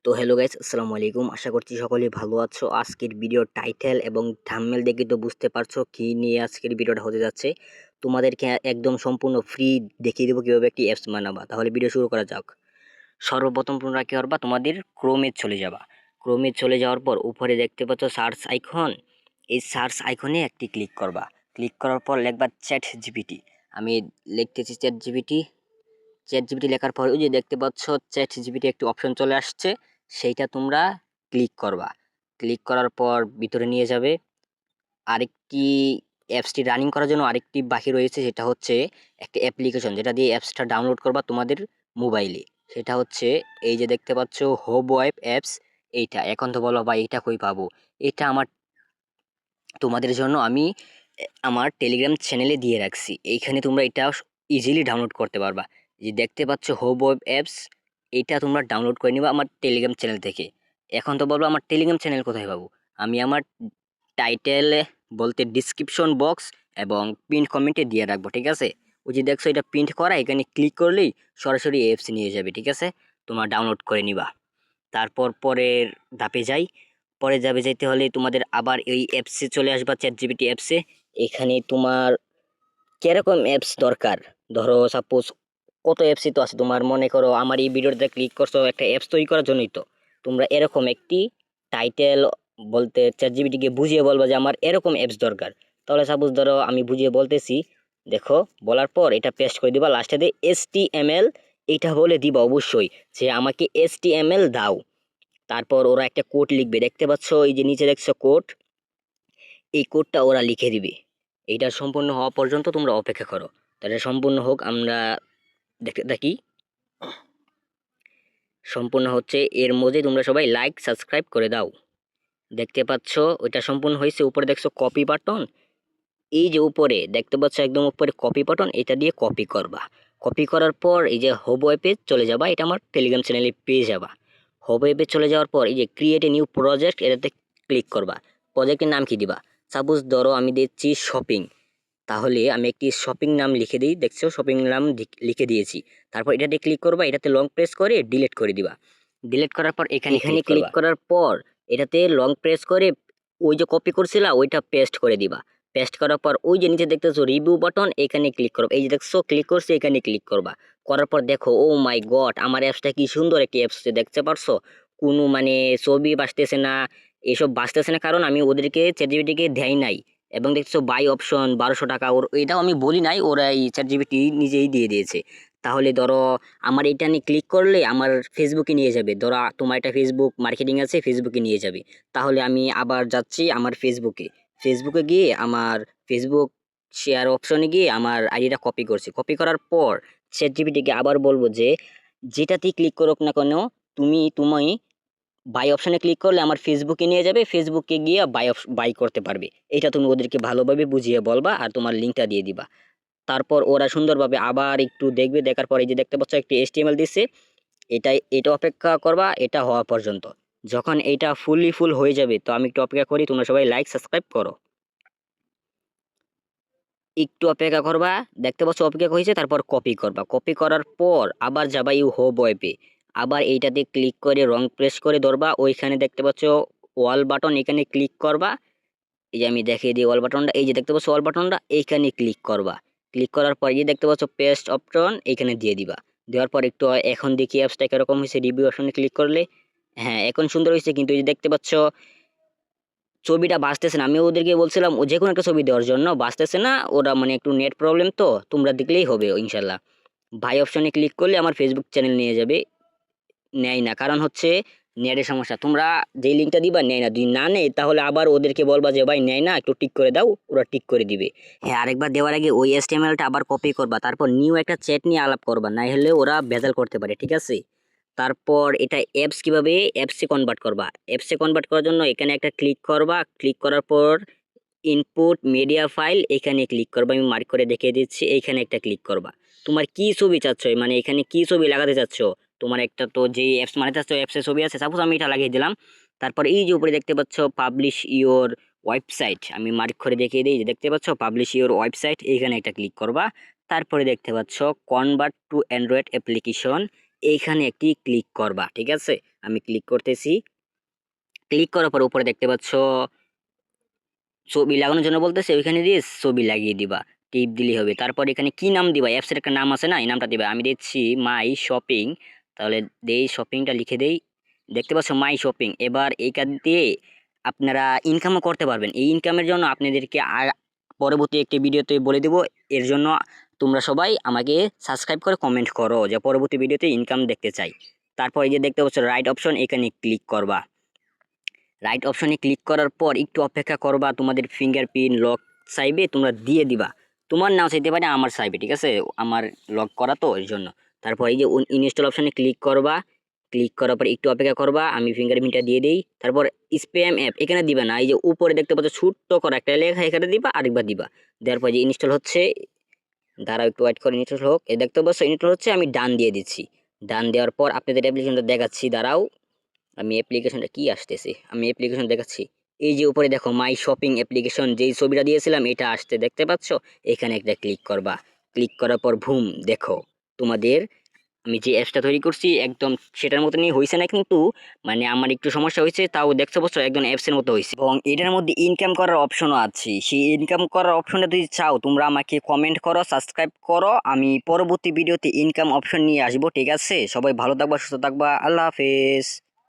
তো hello guys, আসসালামু আলাইকুম। আশা করছি সকলেই ভালো আছো। আজকের ভিডিওর টাইটেল এবং থাম্বনেল দেখে তো বুঝতে পারছো কি নিয়ে আজকের ভিডিওটা হতে যাচ্ছে। তোমাদেরকে একদম সম্পূর্ণ ফ্রি দেখিয়ে দেবো কিভাবে একটি অ্যাপস বানাবা। তাহলে ভিডিও শুরু করা যাক। সর্বপ্রথম তোমরা কি করবা, তোমাদের ক্রোমে চলে যাবা। ক্রোমে চলে যাওয়ার পর উপরে দেখতে পাচ্ছ সার্চ আইকন, এই সার্চ আইকনে একটি ক্লিক করবা। ক্লিক করার পর লিখবা চ্যাট জিপিটি। আমি লিখতেছি চ্যাট জিপিটি। চ্যাট জিপিটি লেখার পর ওই যে দেখতে পাচ্ছ চ্যাট জিপিটি একটি অপশন চলে আসছে, সেইটা তোমরা ক্লিক করবা। ক্লিক করার পর ভিতরে নিয়ে যাবে। আরেকটি অ্যাপসটি রানিং করার জন্য আরেকটি বাকি রয়েছে, সেটা হচ্ছে একটা অ্যাপ্লিকেশন, যেটা দিয়ে অ্যাপসটা ডাউনলোড করবা তোমাদের মোবাইলে। সেটা হচ্ছে এই যে দেখতে পাচ্ছ হোব ওয়েব অ্যাপস। এইটা এখন তো বলো বা এইটা কই পাবো। এটা তোমাদের জন্য আমি আমার টেলিগ্রাম চ্যানেলে দিয়ে রাখছি। এইখানে তোমরা এটা ইজিলি ডাউনলোড করতে পারবা। যে দেখতে পাচ্ছ হোব ওয়েব অ্যাপস, এটা তোমরা ডাউনলোড করে নিবা আমার টেলিগ্রাম চ্যানেল থেকে। এখন তো বলবো আমার টেলিগ্রাম চ্যানেল কোথায় পাবো। আমি আমার টাইটেলে বলতে ডিসক্রিপশন বক্স এবং পিন কমেন্টে দিয়ে রাখবো, ঠিক আছে। ওই যে দেখছো এটা প্রিন্ট করা, এখানে ক্লিক করলেই সরাসরি অ্যাপস নিয়ে যাবে, ঠিক আছে। তোমরা ডাউনলোড করে নিবা। তারপর পরের ধাপে যাই। পরে যাবে যেতে হলে তোমাদের আবার এই অ্যাপসে চলে আসবা, চ্যাট জিপিটি অ্যাপসে। এখানে তোমার কিরকম অ্যাপস দরকার, ধরো সাপোজ কত অ্যাপসই তো আছে। তোমার মনে করো আমার এই ভিডিওতে ক্লিক করছো একটা অ্যাপস তৈরি করার জন্যই, তো তোমরা এরকম একটি টাইটেল বলতে চ্যাট জিপিটিকে বুঝিয়ে বলবা যে আমার এরকম অ্যাপস দরকার। তাহলে সাপোজ ধরো আমি বুঝিয়ে বলতেছি, দেখো বলার পর এটা পেস্ট করে দিবা। লাস্টে দিয়ে HTML এইটা বলে দিবা অবশ্যই, যে আমাকে HTML দাও। তারপর ওরা একটা কোড লিখবে, দেখতে পাচ্ছ এই যে নিচে দেখছো কোড, এই কোডটা ওরা লিখে দিবে। এইটা সম্পূর্ণ হওয়া পর্যন্ত তোমরা অপেক্ষা করো। তাহলে সম্পূর্ণ হোক, আমরা দেখতে থাকি। সম্পূর্ণ হচ্ছে, এর মধ্যে তোমরা সবাই লাইক সাবস্ক্রাইব করে দাও। দেখতে পাচ্ছ ওইটা সম্পূর্ণ হয়েছে। উপরে দেখছো কপি বাটন, এই যে উপরে দেখতে পাচ্ছ একদম উপরে কপি বাটন, এটা দিয়ে কপি করবা। কপি করার পর এই যে হোব ওয়েবে চলে যাবা, এটা আমার টেলিগ্রাম চ্যানেলে পেয়ে যাবা। হোব ওয়েবে চলে যাওয়ার পর এই যে ক্রিয়েট এ নিউ প্রজেক্ট, এটাতে ক্লিক করবা। প্রজেক্টের নাম কি দিবা, সাপোজ ধরো আমি দিচ্ছি শপিং, তাহলে আমি একটি শপিং নাম লিখে দিই। দেখছো শপিং নাম লিখে দিয়েছি। তারপর এটাতে ক্লিক করবা, এটাতে লং প্রেস করে ডিলিট করে দিবা। ডিলিট করার পর এখানে ক্লিক করার পর এটাতে লং প্রেস করে ওই যে কপি করছিলা ওইটা পেস্ট করে দিবা। পেস্ট করার পর ওই যে নিচে দেখতেছো রিভিউ বাটন, এখানে ক্লিক করবা। এই যে দেখছো ক্লিক করছে, এখানে ক্লিক করবা। করার পর দেখো ও মাই গড, আমার অ্যাপসটা কি সুন্দর একটি অ্যাপস দেখতে পারছো। কোনো মানে ছবি বাঁচতেছে না, এসব বাঁচতেছে না, কারণ আমি ওদেরকে চ্যাটজিপিটিকে দেয় নাই। এবং দেখছো বাই অপশন 1200 টাকা, ওর এটাও আমি বলি নাই, ওরা এই চ্যাটজিপিটি নিজেই দিয়ে দিয়েছে। তাহলে ধরো আমার এটা নিয়ে ক্লিক করলে আমার ফেসবুকে নিয়ে যাবে। ধরো তোমার একটা ফেসবুক মার্কেটিং আছে, ফেসবুকে নিয়ে যাবে। তাহলে আমি আবার যাচ্ছি আমার ফেসবুকে। ফেসবুকে গিয়ে আমার ফেসবুক শেয়ার অপশনে গিয়ে আমার আইডিটা কপি করছি। কপি করার পর চ্যাটজিপিটিকে আবার বলবো যে যেটাতেই ক্লিক করুক না কেন, তুমি বাই অপশনে ক্লিক করলে আমার ফেসবুকে নিয়ে যাবে। ফেসবুকে গিয়ে বাই করতে পারবে। এটা তুমি ওদেরকে ভালোভাবে বুঝিয়ে বলবা আর তোমার লিঙ্কটা দিয়ে দিবা। তারপর ওরা সুন্দরভাবে আবার একটু দেখবে, দেখার পর এই যে দেখতে পাচ্ছ একটি HTML দিচ্ছে, এটা অপেক্ষা করবা এটা হওয়া পর্যন্ত। যখন এটা ফুল হয়ে যাবে, তো আমি একটু অপেক্ষা করি, তোমরা সবাই লাইক সাবস্ক্রাইব করো। একটু অপেক্ষা করবা, দেখতে পাচ্ছ অপেক্ষা হয়েছে। তারপর কপি করবা। কপি করার পর আবার যাবা ইউ হোব ওয়েবে। আবার এইটাতে ক্লিক করে রং প্রেস করে ধরবা, ওইখানে দেখতে পাচ্ছ ওয়াল বাটন, এখানে ক্লিক করবা। এই যে আমি দেখিয়ে দিই ওয়াল বাটনটা, এই যে দেখতে পাচ্ছ ওয়াল বাটনটা, এইখানে ক্লিক করবা। ক্লিক করার পর এই যে দেখতে পাচ্ছ পেস্ট অপশন, এইখানে দিয়ে দিবা। দেওয়ার পর একটু এখন দেখি অ্যাপসটা কিরকম হয়েছে। রিভিউ অপশনে ক্লিক করলে হ্যাঁ এখন সুন্দর হয়েছে, কিন্তু এই যে দেখতে পাচ্ছ ছবিটা বাঁচতেছে না। আমি ওদেরকে বলছিলাম ও যে কোনো একটা ছবি দেওয়ার জন্য, বাঁচতেছে না। ওরা মানে একটু নেট প্রবলেম, তো তোমরা দেখলেই হবে ইনশাল্লাহ। ভাই অপশনে ক্লিক করলে আমার ফেসবুক চ্যানেল নিয়ে যাবে। নেয় না, কারণ হচ্ছে নেটের সমস্যা। তোমরা যে লিঙ্কটা দিবা নেয় না, যদি না নেয় তাহলে আবার ওদেরকে বলবা যে ভাই নেয় না, একটু টিক করে দাও, ওরা টিক করে দিবে। হ্যাঁ, আরেকবার দেওয়ার আগে ওই HTML-টা আবার কপি করবা। তারপর নিউ একটা চ্যাট নিয়ে আলাপ করবা, না হলে ওরা ভেজাল করতে পারে, ঠিক আছে। তারপর এটা অ্যাপস কিভাবে অ্যাপসে কনভার্ট করবা। অ্যাপসে কনভার্ট করার জন্য এখানে একটা ক্লিক করবা। ক্লিক করার পর ইনপুট মিডিয়া ফাইল, এখানে ক্লিক করবা। আমি মার্ক করে দেখিয়ে দিচ্ছি, এইখানে একটা ক্লিক করবা। তোমার কি ছবি চাচ্ছ, মানে এখানে কি ছবি লাগাতে চাচ্ছ। তোমার একটা তো যে অ্যাপস মানে চাচ্ছ অ্যাপসের ছবি আছে, সাপোজ আমি এটা লাগিয়ে দিলাম। তারপর এই যে উপরে দেখতে পাচ্ছ পাবলিশ ইওর ওয়েবসাইট, আমি মার্ক করে দেখিয়ে দিই। যে দেখতে পাচ্ছ পাবলিশ ইওর ওয়েবসাইট, এইখানে একটা ক্লিক করবা। তারপরে দেখতে পাচ্ছ কনভার্ট টু অ্যান্ড্রয়েড অ্যাপ্লিকেশন, এইখানে একটি ক্লিক করবা, ঠিক আছে? আমি ক্লিক করতেছি। ক্লিক করার পর উপরে দেখতে পাচ্ছ ছবি লাগানোর জন্য বলতেছে, ওইখানে দিয়ে ছবি লাগিয়ে দিবা, টিপ দিলেই হবে। তারপর এখানে কি নাম দিবা, অ্যাপসের একটা নাম আছে না, এই নামটা দিবা। আমি দিচ্ছি মাই শপিং, তাহলে দেই শপিংটা লিখে দেই। দেখতে পাচ্ছ মাই শপিং। এবার এইখান দিয়ে আপনারা ইনকামও করতে পারবেন। এই ইনকামের জন্য আপনাদেরকে পরবর্তী একটি ভিডিওতে বলে দেব। এর জন্য তোমরা সবাই আমাকে সাবস্ক্রাইব করে কমেন্ট করো যে পরবর্তী ভিডিওতে ইনকাম দেখতে চাই। তারপর এই যে দেখতে পাচ্ছ রাইট অপশন, এখানে ক্লিক করবা। রাইট অপশনে ক্লিক করার পর একটু অপেক্ষা করবা, তোমাদের ফিঙ্গারপ্রিন্ট লক চাইবে, তোমরা দিয়ে দিবা। তোমার নাও চাইতে পারে, আমার চাইবে, ঠিক আছে? আমার লক করা তো এর জন্য। তারপর এই যে ইনস্টল অপশনে ক্লিক করবা। ক্লিক করার পর একটু অপেক্ষা করবা, আমি ফিঙ্গারপ্রিন্টটা দিয়ে দিই। তারপর স্প্যাম অ্যাপ এখানে দিবা না, এই যে উপরে দেখতে পাচ্ছ ছোট্ট করে একটা লেখা, এখানে দিবা, আরেকবার দিবা। দেওয়ার পর যে ইনস্টল হচ্ছে, দাঁড়াও একটু ওয়েট করে, ইনস্টল হোক। এই দেখতে পাচ্ছ ইনস্টল হচ্ছে, আমি ডান দিয়ে দিচ্ছি। ডান দেওয়ার পর আপনাদের অ্যাপ্লিকেশনটা দেখাচ্ছি, দাঁড়াও। আমি অ্যাপ্লিকেশনটা কি আসতেছে, আমি অ্যাপ্লিকেশন দেখাচ্ছি। এই যে উপরে দেখো মাই শপিং অ্যাপ্লিকেশন, যেই ছবিটা দিয়েছিলাম এটা আসতে দেখতে পাচ্ছ। এখানে একটা ক্লিক করবা। ক্লিক করার পর ভুম, দেখো তোমাদের আমি যে অ্যাপসটা তৈরি করছি একদম সেটার মতনই হয়েছে না, কিন্তু মানে আমার একটু সমস্যা হয়েছে, তাও দেখতে পাচ্ছ একদম অ্যাপসের মতো হয়েছে। এবং এটার মধ্যে ইনকাম করার অপশনও আছে। সেই ইনকাম করার অপশনটা যদি চাও তোমরা আমাকে কমেন্ট করো, সাবস্ক্রাইব করো, আমি পরবর্তী ভিডিওতে ইনকাম অপশন নিয়ে আসবো, ঠিক আছে? সবাই ভালো থাকবা, সুস্থ থাকবা, আল্লাহ হাফেজ।